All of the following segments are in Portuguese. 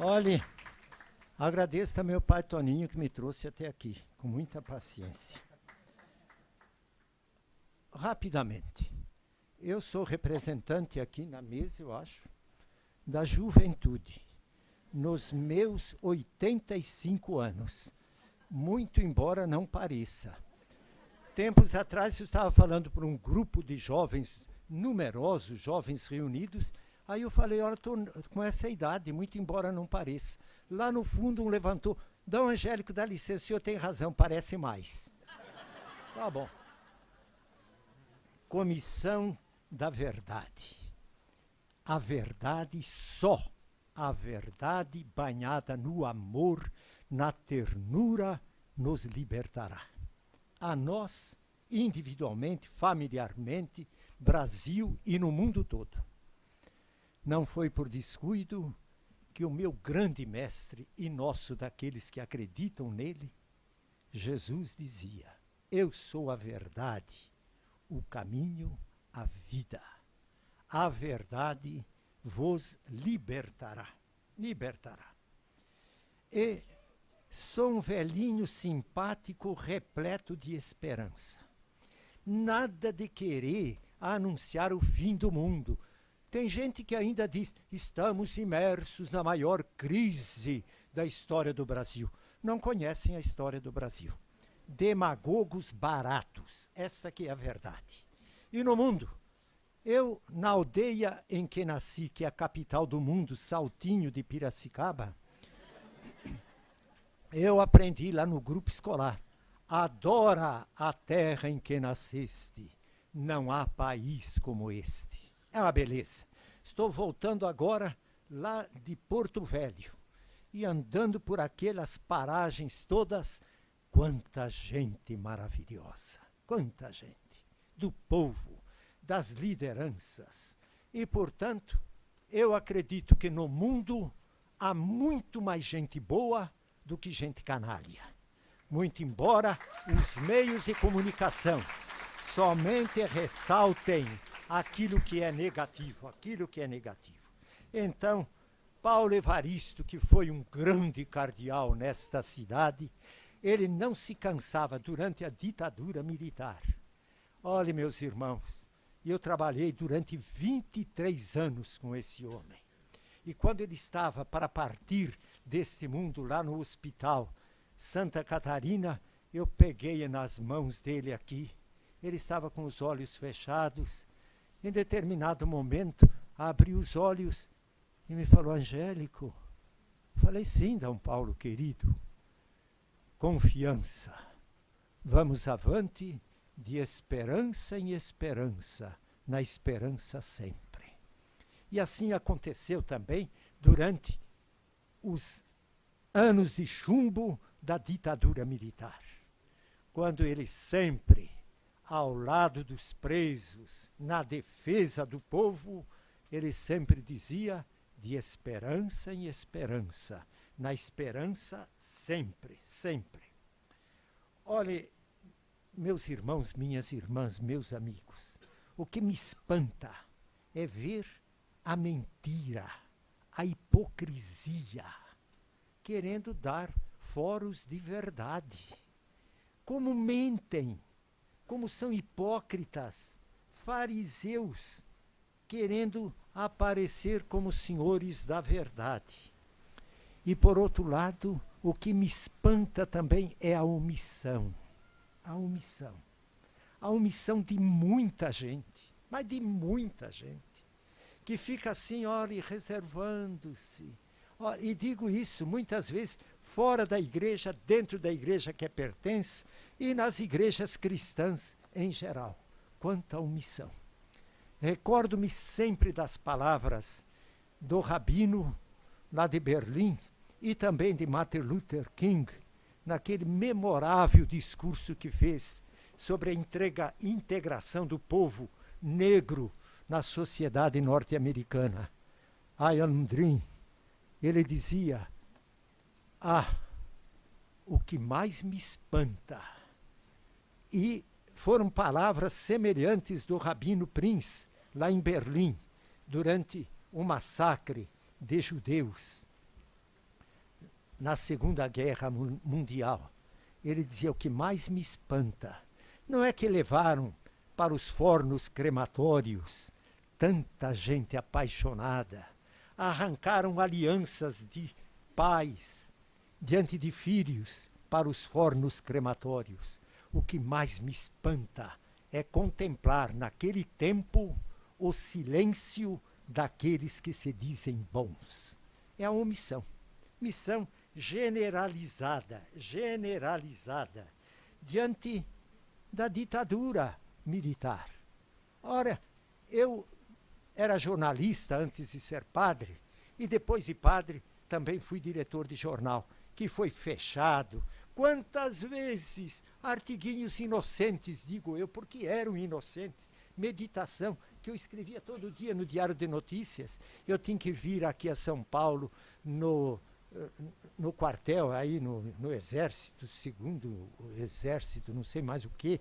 Olhe, agradeço também ao pai Toninho que me trouxe até aqui, com muita paciência. Rapidamente, eu sou representante aqui na mesa, eu acho, da juventude, nos meus 85 anos, muito embora não pareça. Tempos atrás eu estava falando para um grupo de jovens, numerosos jovens reunidos, aí eu falei, olha, estou com essa idade, muito embora não pareça. Lá no fundo um levantou, D. Angélico, dá licença, o senhor tem razão, parece mais. Tá bom. Comissão da verdade. A verdade só, a verdade banhada no amor, na ternura, nos libertará. A nós, individualmente, familiarmente, Brasil e no mundo todo. Não foi por descuido que o meu grande mestre e nosso daqueles que acreditam nele, Jesus dizia, eu sou a verdade, o caminho, a vida. A verdade vos libertará. Libertará. E sou um velhinho simpático, repleto de esperança. Nada de querer anunciar o fim do mundo. Tem gente que ainda diz, estamos imersos na maior crise da história do Brasil. Não conhecem a história do Brasil. Demagogos baratos, esta que é a verdade. E no mundo, eu, na aldeia em que nasci, que é a capital do mundo, Saltinho de Piracicaba, eu aprendi lá no grupo escolar, adora a terra em que nasceste, não há país como este. É uma beleza. Estou voltando agora lá de Porto Velho e andando por aquelas paragens todas, quanta gente maravilhosa, quanta gente, do povo, das lideranças. E, portanto, eu acredito que no mundo há muito mais gente boa do que gente canalha. Muito embora os meios de comunicação somente ressaltem aquilo que é negativo, aquilo que é negativo. Então, Paulo Evaristo, que foi um grande cardeal nesta cidade, ele não se cansava durante a ditadura militar. Olhe, meus irmãos, eu trabalhei durante 23 anos com esse homem. E quando ele estava para partir deste mundo lá no hospital Santa Catarina, eu peguei nas mãos dele aqui. Ele estava com os olhos fechados. Em determinado momento, abriu os olhos e me falou, Angélico. Falei, sim, D. Paulo, querido. Confiança. Vamos avante, de esperança em esperança, na esperança sempre. E assim aconteceu também durante os anos de chumbo da ditadura militar, quando ele sempre, ao lado dos presos, na defesa do povo, ele sempre dizia, de esperança em esperança, na esperança sempre, sempre. Olhe, meus irmãos, minhas irmãs, meus amigos, o que me espanta é ver a mentira, a hipocrisia, querendo dar foros de verdade. Como mentem, como são hipócritas, fariseus, querendo aparecer como senhores da verdade. E, por outro lado, o que me espanta também é a omissão. A omissão. A omissão de muita gente, mas de muita gente, que fica assim, olha, reservando-se. E digo isso muitas vezes fora da igreja, dentro da igreja que pertence, e nas igrejas cristãs em geral. Quanta omissão. Recordo-me sempre das palavras do rabino lá de Berlim e também de Martin Luther King, naquele memorável discurso que fez sobre a integração do povo negro na sociedade norte-americana. I am dream. Ele dizia, o que mais me espanta, e foram palavras semelhantes do Rabino Prince, lá em Berlim, durante o massacre de judeus. na Segunda Guerra Mundial, ele dizia: o que mais me espanta não é que levaram para os fornos crematórios tanta gente apaixonada, arrancaram alianças de pais diante de filhos para os fornos crematórios. O que mais me espanta é contemplar naquele tempo o silêncio daqueles que se dizem bons. É a omissão. Missão generalizada, diante da ditadura militar. Ora, eu era jornalista antes de ser padre, e depois de padre também fui diretor de jornal, que foi fechado. Quantas vezes artiguinhos inocentes, digo eu, porque eram inocentes, meditação, que eu escrevia todo dia no Diário de Notícias. Eu tinha que vir aqui a São Paulo, no quartel, aí no Exército, segundo o Exército, não sei mais o que,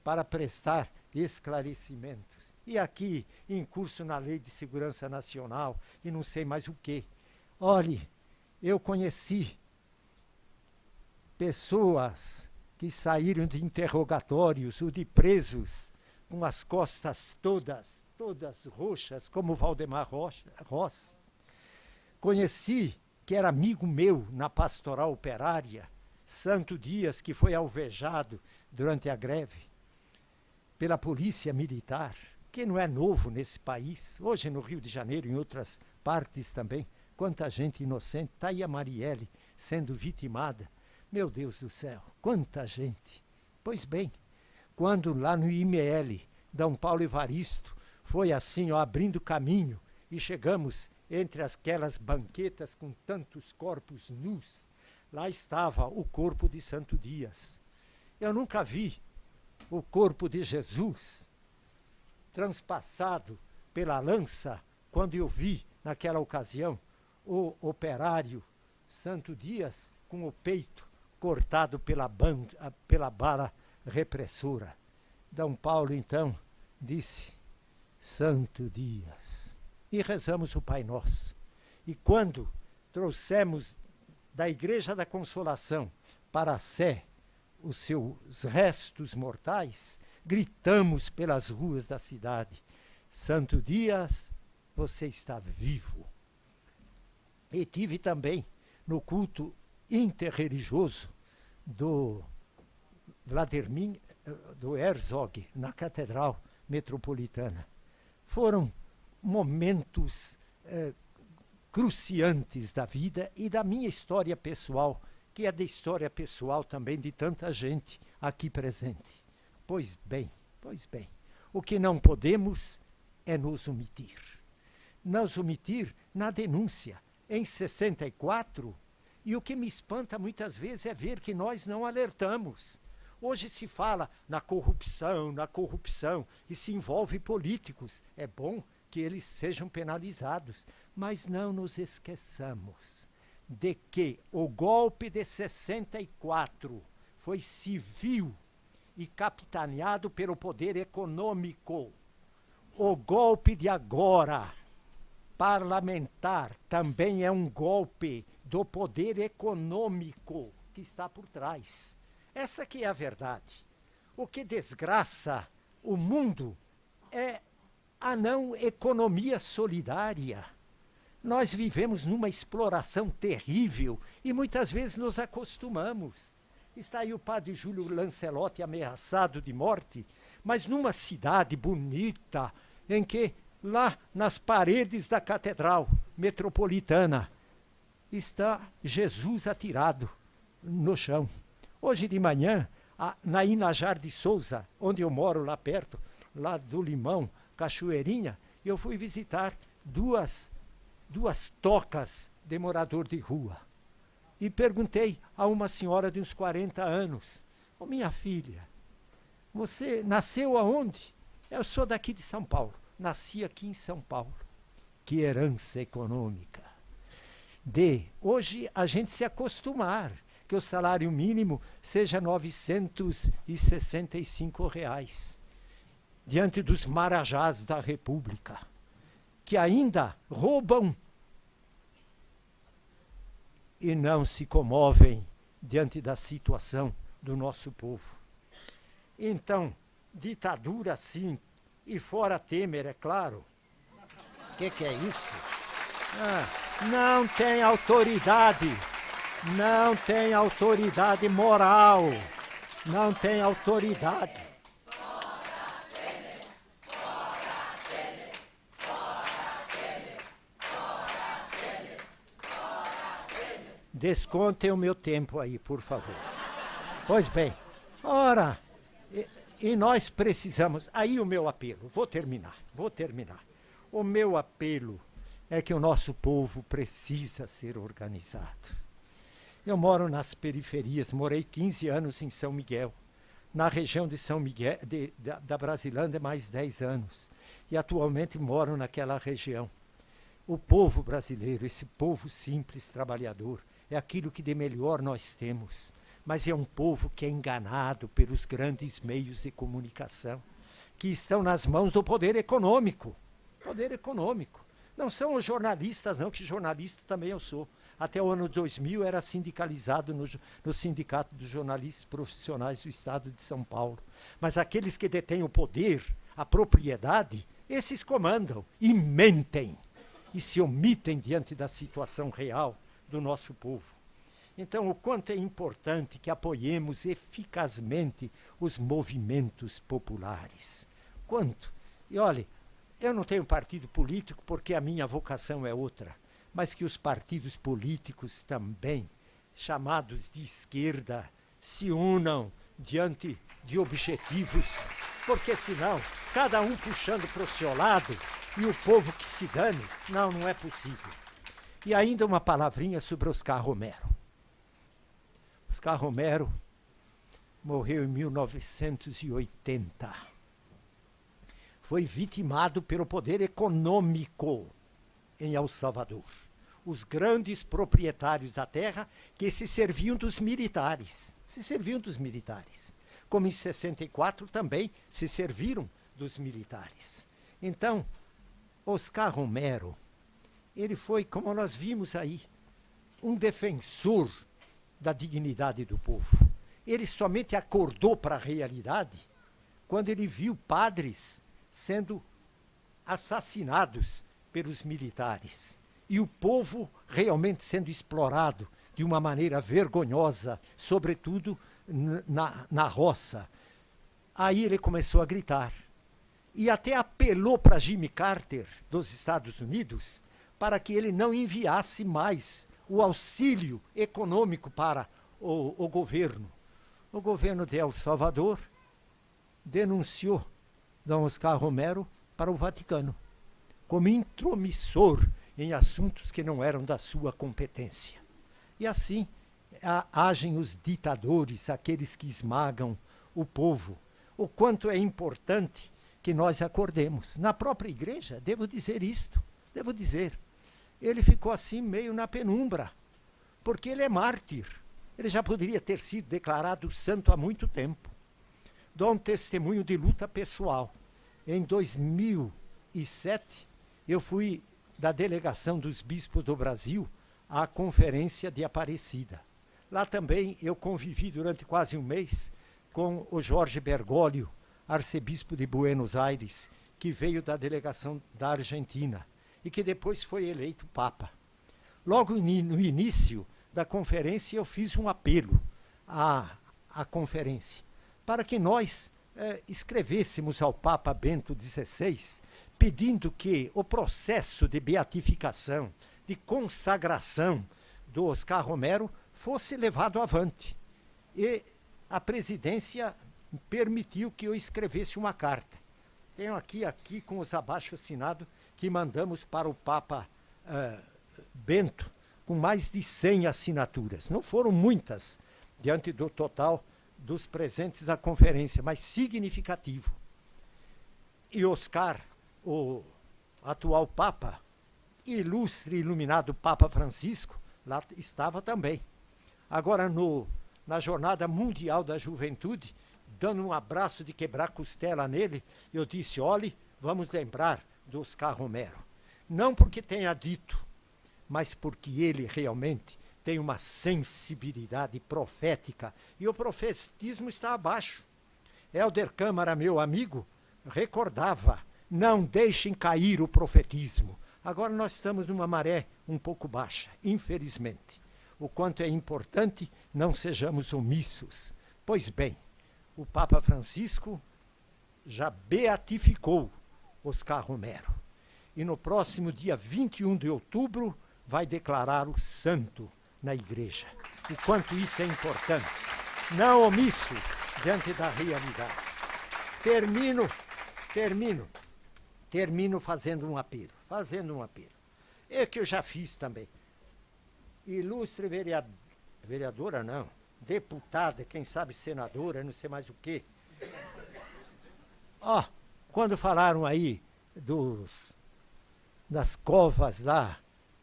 para prestar esclarecimentos. E aqui, em curso na Lei de Segurança Nacional, e não sei mais o que. Olhe, eu conheci pessoas que saíram de interrogatórios ou de presos com as costas todas roxas, como Valdemar Rossi. Conheci, que era amigo meu na Pastoral Operária, Santo Dias, que foi alvejado durante a greve pela polícia militar, que não é novo nesse país. Hoje no Rio de Janeiro, em outras partes também, quanta gente inocente. Está aí a Marielle sendo vitimada. Meu Deus do céu, quanta gente. Pois bem, quando lá no IML, D. Paulo Evaristo foi assim, ó, abrindo caminho, e chegamos entre aquelas banquetas com tantos corpos nus, lá estava o corpo de Santo Dias. Eu nunca vi o corpo de Jesus transpassado pela lança, quando eu vi, naquela ocasião, o operário Santo Dias com o peito cortado pela bala repressora. D. Paulo, então, disse: Santo Dias. E rezamos o Pai Nosso. E quando trouxemos da Igreja da Consolação para a Sé os seus restos mortais, gritamos pelas ruas da cidade: Santo Dias, você está vivo. E tive também no culto interreligioso do Vladimir, do Herzog, na Catedral Metropolitana. Foram momentos cruciantes da vida e da minha história pessoal, que é da história pessoal também de tanta gente aqui presente. Pois bem, o que não podemos é nos omitir. Nos omitir na denúncia. Em 64, e o que me espanta muitas vezes é ver que nós não alertamos. Hoje se fala na corrupção, e se envolve políticos. É bom que eles sejam penalizados, mas não nos esqueçamos de que o golpe de 64 foi civil e capitaneado pelo poder econômico. O golpe de agora, parlamentar, também é um golpe do poder econômico que está por trás. Essa que é a verdade. O que desgraça o mundo é a não economia solidária. Nós vivemos numa exploração terrível e muitas vezes nos acostumamos. Está aí o padre Júlio Lancelotti ameaçado de morte, mas numa cidade bonita, em que lá nas paredes da Catedral Metropolitana está Jesus atirado no chão. Hoje de manhã, na Inajar de Souza, onde eu moro lá perto, lá do Limão, Cachoeirinha, eu fui visitar duas tocas de morador de rua. E perguntei a uma senhora de uns 40 anos, ô minha filha, você nasceu aonde? Eu sou daqui de São Paulo, nasci aqui em São Paulo. Que herança econômica. Hoje a gente se acostumar que o salário mínimo seja R$ 965, diante dos marajás da República, que ainda roubam e não se comovem diante da situação do nosso povo. Então, ditadura sim, e fora Temer, é claro. O que é isso? Não tem autoridade, não tem autoridade moral, não tem autoridade. Descontem o meu tempo aí, por favor. Pois bem, ora, e nós precisamos, aí o meu apelo, vou terminar. O meu apelo é que o nosso povo precisa ser organizado. Eu moro nas periferias, morei 15 anos em São Miguel, na região de São Miguel, da Brasilândia, mais 10 anos, e atualmente moro naquela região. O povo brasileiro, esse povo simples, trabalhador, é aquilo que de melhor nós temos, mas é um povo que é enganado pelos grandes meios de comunicação, que estão nas mãos do poder econômico. Poder econômico. Não são os jornalistas, não, que jornalista também eu sou. Até o ano 2000 era sindicalizado no Sindicato dos Jornalistas Profissionais do Estado de São Paulo. Mas aqueles que detêm o poder, a propriedade, esses comandam e mentem e se omitem diante da situação real do nosso povo. Então, o quanto é importante que apoiemos eficazmente os movimentos populares. Quanto? E olhe, eu não tenho partido político porque a minha vocação é outra, mas que os partidos políticos também, chamados de esquerda, se unam diante de objetivos, porque senão, cada um puxando para o seu lado e o povo que se dane, não é possível. E ainda uma palavrinha sobre Oscar Romero. Oscar Romero morreu em 1980. Foi vitimado pelo poder econômico em El Salvador. Os grandes proprietários da terra que se serviam dos militares. Como em 64 também se serviram dos militares. Então, Oscar Romero, ele foi, como nós vimos aí, um defensor da dignidade do povo. Ele somente acordou para a realidade quando ele viu padres sendo assassinados pelos militares e o povo realmente sendo explorado de uma maneira vergonhosa, sobretudo na roça. Aí ele começou a gritar e até apelou para Jimmy Carter, dos Estados Unidos, para que ele não enviasse mais o auxílio econômico para o governo. O governo de El Salvador denunciou D. Oscar Romero para o Vaticano, como intromissor em assuntos que não eram da sua competência. E assim agem os ditadores, aqueles que esmagam o povo. O quanto é importante que nós acordemos. Na própria igreja, devo dizer isto, ele ficou assim meio na penumbra, porque ele é mártir. Ele já poderia ter sido declarado santo há muito tempo. Dou um testemunho de luta pessoal. Em 2007, eu fui da delegação dos bispos do Brasil à Conferência de Aparecida. Lá também eu convivi durante quase um mês com o Jorge Bergoglio, arcebispo de Buenos Aires, que veio da delegação da Argentina e que depois foi eleito Papa. Logo no início da conferência, eu fiz um apelo à conferência para que nós escrevêssemos ao Papa Bento XVI, pedindo que o processo de beatificação, de consagração do Oscar Romero fosse levado avante. E a presidência permitiu que eu escrevesse uma carta. Tenho aqui com os abaixo-assinados que mandamos para o Papa Bento, com mais de 100 assinaturas. Não foram muitas, diante do total dos presentes à conferência, mas significativo. E Oscar, o atual Papa, ilustre e iluminado Papa Francisco, lá estava também. Agora, na Jornada Mundial da Juventude, dando um abraço de quebrar costela nele, eu disse, olhe, vamos lembrar do Oscar Romero. Não porque tenha dito, mas porque ele realmente tem uma sensibilidade profética, e o profetismo está abaixo. Helder Câmara, meu amigo, recordava, não deixem cair o profetismo. Agora nós estamos numa maré um pouco baixa, infelizmente. O quanto é importante não sejamos omissos. Pois bem, o Papa Francisco já beatificou Oscar Romero. E no próximo dia 21 de outubro vai declará-lo santo na igreja. O quanto isso é importante. Não omisso diante da realidade. Termino fazendo um apelo. É que eu já fiz também. Ilustre vereadora não, deputada, quem sabe senadora, não sei mais o quê. Quando falaram aí das covas lá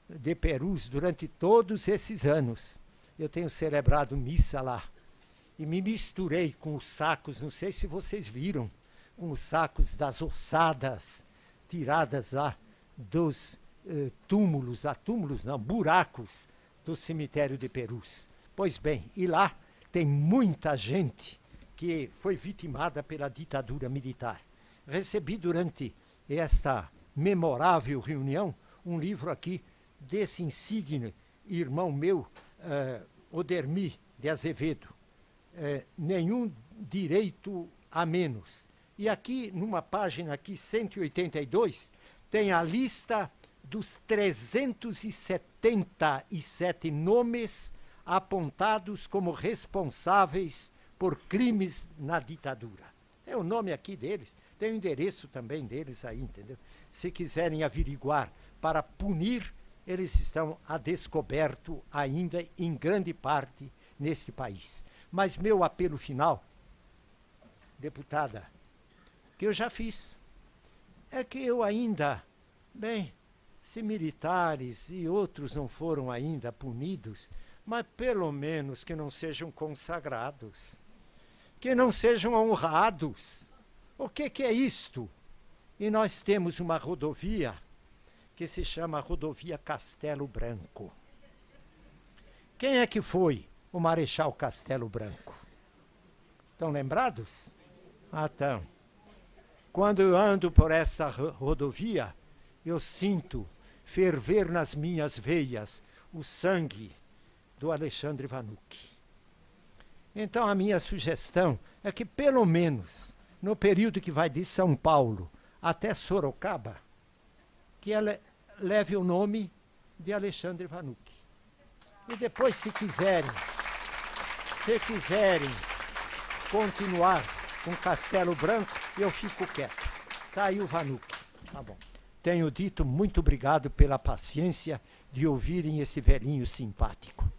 de Perus durante todos esses anos, eu tenho celebrado missa lá. E me misturei com os sacos, não sei se vocês viram, com os sacos das ossadas tiradas lá dos buracos do cemitério de Perus. Pois bem, e lá tem muita gente que foi vitimada pela ditadura militar. Recebi durante esta memorável reunião um livro aqui desse insigne irmão meu, Odermi de Azevedo, Nenhum Direito a Menos. E aqui, numa página aqui, 182, tem a lista dos 377 nomes apontados como responsáveis por crimes na ditadura. É o nome aqui deles, tem o endereço também deles aí, entendeu? Se quiserem averiguar para punir, eles estão a descoberto ainda em grande parte neste país. Mas meu apelo final, deputada, que eu já fiz, é que eu ainda, se militares e outros não foram ainda punidos, mas pelo menos que não sejam consagrados, que não sejam honrados. O que é isto? E nós temos uma rodovia que se chama Rodovia Castelo Branco. Quem é que foi o Marechal Castelo Branco? Estão lembrados? Então, quando eu ando por esta rodovia, eu sinto ferver nas minhas veias o sangue do Alexandre Vanucchi. Então, a minha sugestão é que, pelo menos, no período que vai de São Paulo até Sorocaba, que ela leve o nome de Alexandre Vanucchi. E depois, se quiserem continuar com Castelo Branco, eu fico quieto. Tá aí o Vanucchi. Tá bom. Tenho dito muito obrigado pela paciência de ouvirem esse velhinho simpático.